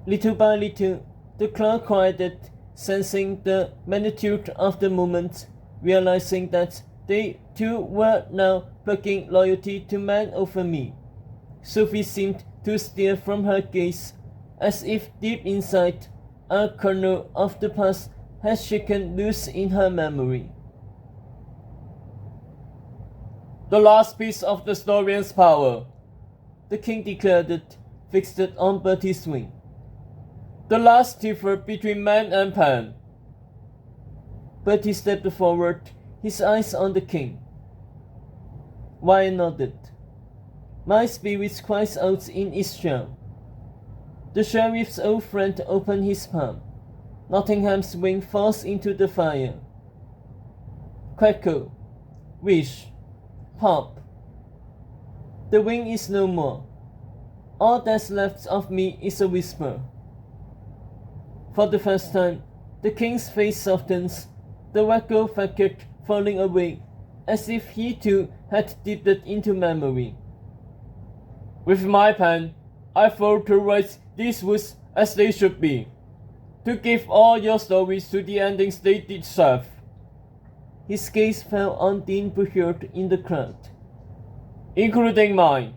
Little by little, the cloud quieted, sensing the magnitude of the moment, realizing that they too were now plucking loyalty to man over me. Sophie seemed to steer from her gaze, as if deep inside, a kernel of the past had shaken loose in her memory. The last piece of the Storian's power, the king declared it, fixed it on Bertie's wing. The last differ between man and Pan. Bertie stepped forward, his eyes on the king. Wyatt nodded. My spirit cries out in its shell. The sheriff's old friend opened his palm. Nottingham's wing falls into the fire. Crackle, wish, pop. The wing is no more. All that's left of me is a whisper. For the first time, the king's face softens, the wacko facade falling away, as if he too had dipped into memory. With my pen, I vow to write these words as they should be, to give all your stories to the endings they deserve. His gaze fell on Dean Buchard in the crowd. Including mine.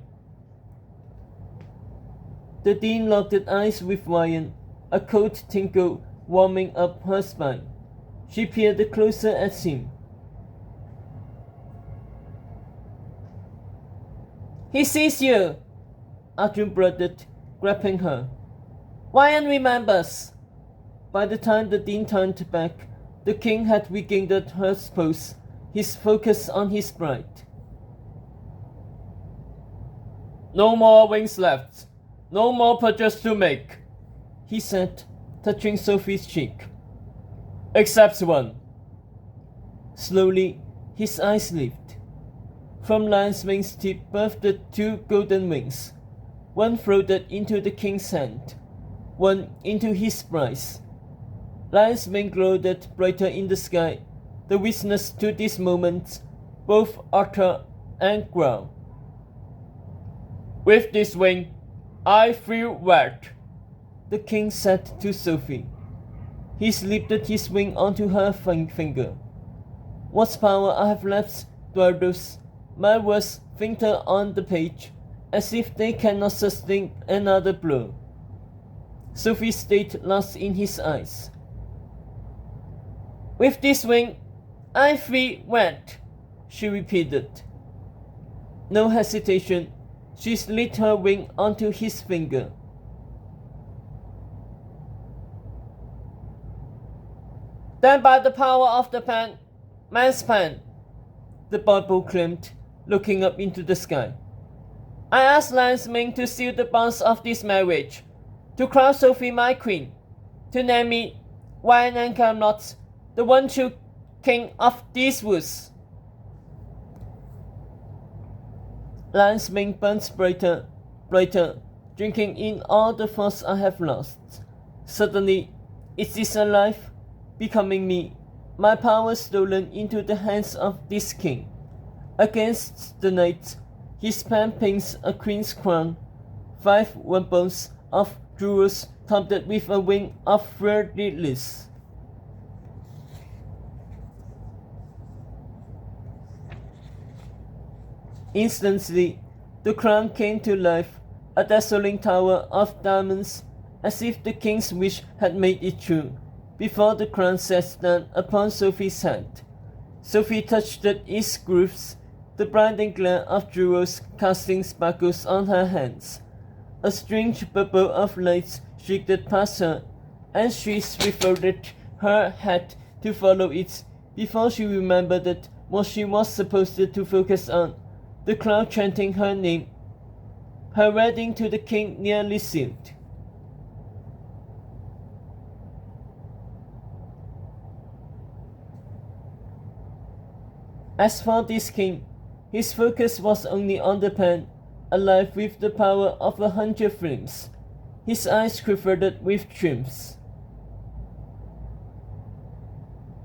The Dean locked eyes with Wyatt, a cold tingle warming up her spine. She peered closer at him. He sees you, Arjun blurted, grabbing her. Wyatt remembers. By the time the Dean turned back, the king had regained her pose, his focus on his bride. No more wings left. No more purchase to make, he said, touching Sophie's cheek. Except one. Slowly, his eyes lifted. From Lion's wing's tip birthed two golden wings. One floated into the king's hand, one into his bride's. Lion's wing glowed brighter in the sky, the witness to this moment, both utter and growl. With this wing, I feel wet, the king said to Sophie. He slipped his wing onto her finger. What power I have left, Dwardos, my words filter on the page, as if they cannot sustain another blow. Sophie stayed lost in his eyes. With this wing, I feel wet, she repeated. No hesitation, she slid her wing onto his finger. Then by the power of the pen, man's pen, the boy proclaimed, looking up into the sky. I ask Lion's Ming to seal the bonds of this marriage, to crown Sophie my queen, to name me Wyatt and Camelot, the one true king of these woods. Lion's Ming burns brighter, brighter, drinking in all the force I have lost. Suddenly, it is alive, becoming me, my power stolen into the hands of this king. Against the night, his pen paints a queen's crown, 5 weapons of jewels topped with a wing of fleur-de-lis. Instantly, the crown came to life, a dazzling tower of diamonds, as if the king's wish had made it true. Before the crown sat down upon Sophie's head, Sophie touched its grooves, the blinding glare of jewels casting sparkles on her hands. A strange bubble of light streaked past her, and she swiveled her head to follow it before she remembered what she was supposed to focus on. The crowd chanting her name. Her wedding to the king nearly sealed. As for this king, his focus was only on the pen, alive with the power of 100 flames. His eyes quivered with triumphs.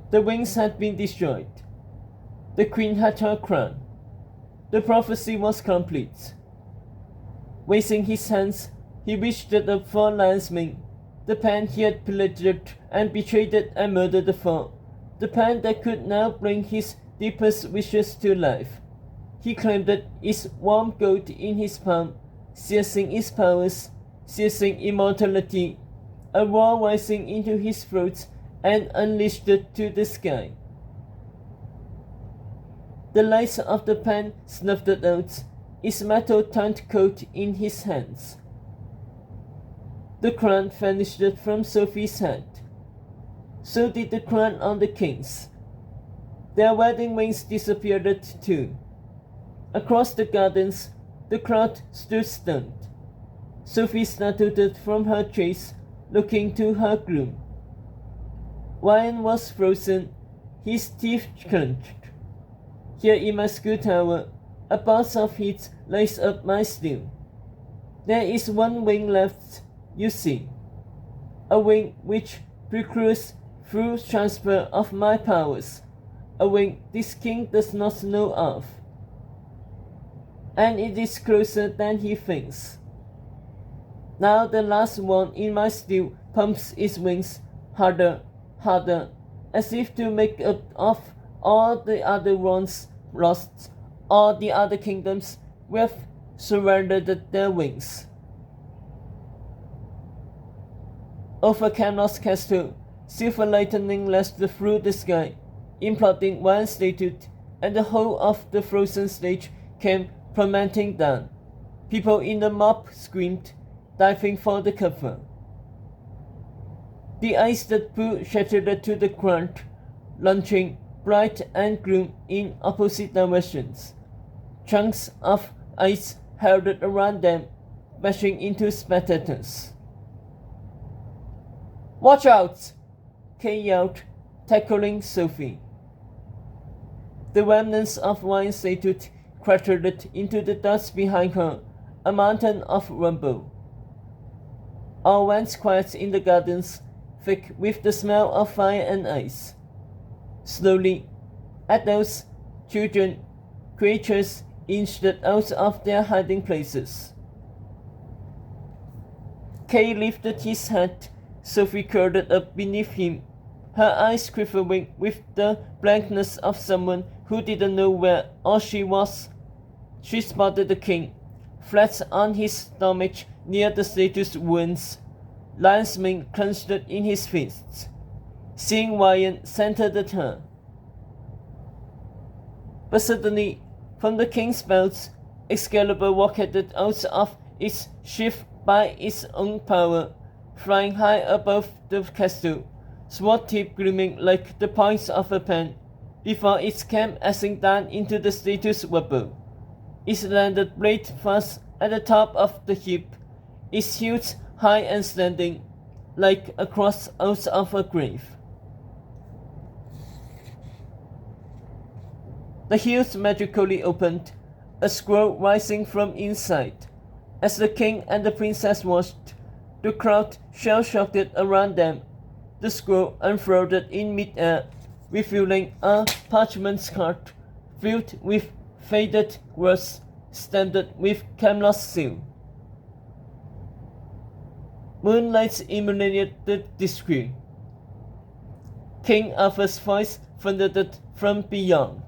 The wings had been destroyed. The queen had her crown. The prophecy was complete. Raising his hands, he reached up for Lion's Ming, the pen he had pillaged and betrayed and murdered for, the pen that could now bring his deepest wishes to life. He claimed its warm gold in his palm, seizing its powers, seizing immortality, a roar rising into his throat and unleashed it to the sky. The lights of the pen snuffed out, its metal turned cold in his hands. The crown vanished from Sophie's head. So did the crown on the king's. Their wedding rings disappeared too. Across the gardens, the crowd stood stunned. Sophie started from her chase, looking to her groom. Ryan was frozen, his teeth clenched. Here in my school tower, a bout of heat lights up my steel. There is one wing left, you see. A wing which precludes through transfer of my powers. A wing this king does not know of. And it is closer than he thinks. Now the last one in my steel pumps its wings harder, harder, as if to make up of all the other ones lost. All the other kingdoms have surrendered their wings. Over Camelot's castle, silver lightning lashed through the sky, imploding one statue, and the whole of the frozen stage came plummeting down. People in the mob screamed, diving for the cover. The ice that blew shattered to the ground, launching bright and gloom in opposite directions. Chunks of ice held around them, bashing into spectators. "Watch out!" Kay yelled, tackling Sophie. The remnants of one statue clattered into the dust behind her, a mountain of rumble. All went quiet in the gardens, thick with the smell of fire and ice. Slowly, adults, children, creatures inched out of their hiding places. Kay lifted his head. Sophie curled up beneath him, her eyes quivering with the blankness of someone who didn't know where or she was. She spotted the king, flat on his stomach near the statue's wounds, lion's mane clenched in his fists. Seeing Ryan centered at her. But suddenly, from the king's belt, Excalibur rocketed out of its sheath by its own power, flying high above the castle, sword tip gleaming like the points of a pen, before it came ashing down into the statue's rubble. It landed blade fast at the top of the heap, its hilt high and standing, like a cross out of a grave. The hilt magically opened, a scroll rising from inside. As the king and the princess watched, the crowd shell-shocked around them. The scroll unfolded in mid-air, revealing a parchment card filled with faded words stamped with Camelot's seal. Moonlight illuminated the screen. King Arthur's voice thundered from beyond.